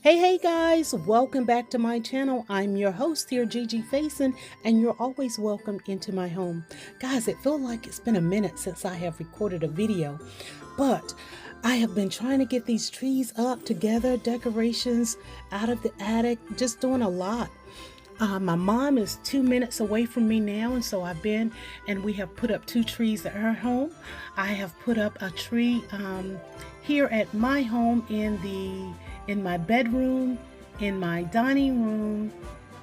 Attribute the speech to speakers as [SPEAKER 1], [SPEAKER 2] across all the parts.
[SPEAKER 1] Hey guys, welcome back to my channel. I'm your host here, Faison, and you're always welcome into my home. Guys, it feels like it's been a minute since I have recorded a video, but I have been trying to get these trees up together, decorations out of the attic, just doing a lot. My mom is 2 minutes away from me now, and so I've been and we have put up two trees at her home. I have put up a tree here at my home in my bedroom, in my dining room,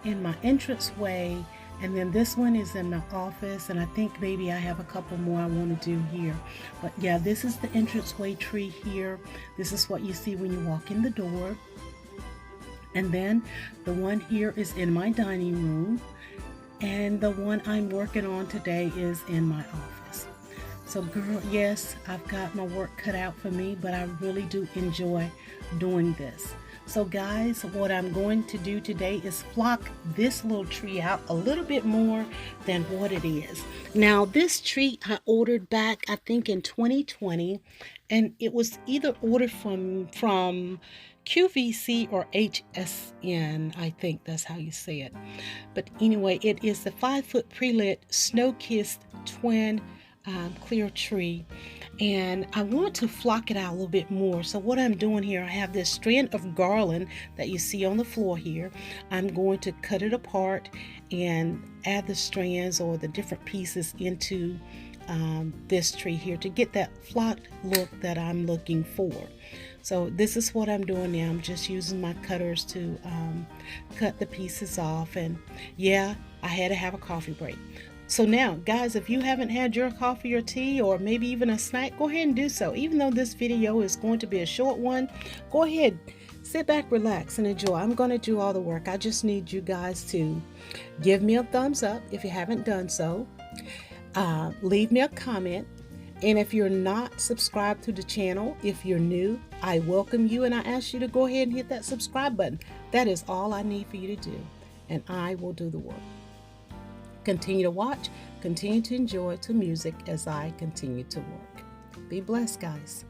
[SPEAKER 1] in my entranceway, and then this one is in my office, and I think maybe I have a couple more I want to do here. But yeah, this is the entranceway tree here. This is what you see when you walk in the door. And then the one here is in my dining room, and the one I'm working on today is in my office. So girl, yes, I've got my work cut out for me, but I really do enjoy doing this. So guys, what I'm going to do today is flock this little tree out a little bit more than what it is. Now this tree I ordered back, I think in 2020, and it was either ordered from QVC or HSN, I think that's how you say it. But anyway, it is the 5-foot pre-lit snow-kissed twin clear tree, and I want to flock it out a little bit more. So what I'm doing here, I have this strand of garland that you see on the floor here. I'm going to cut it apart and add the strands or the different pieces into this tree here to get that flocked look that I'm looking for. So this is what I'm doing now. I'm just using my cutters to cut the pieces off, and yeah, I had to have a coffee break. So now, guys, if you haven't had your coffee or tea or maybe even a snack, go ahead and do so. Even though this video is going to be a short one, go ahead, sit back, relax, and enjoy. I'm going to do all the work. I just need you guys to give me a thumbs up if you haven't done so. Leave me a comment. And if you're not subscribed to the channel, if you're new, I welcome you and I ask you to go ahead and hit that subscribe button. That is all I need for you to do, and I will do the work. Continue to watch, continue to enjoy to music as I continue to work. Be blessed, guys.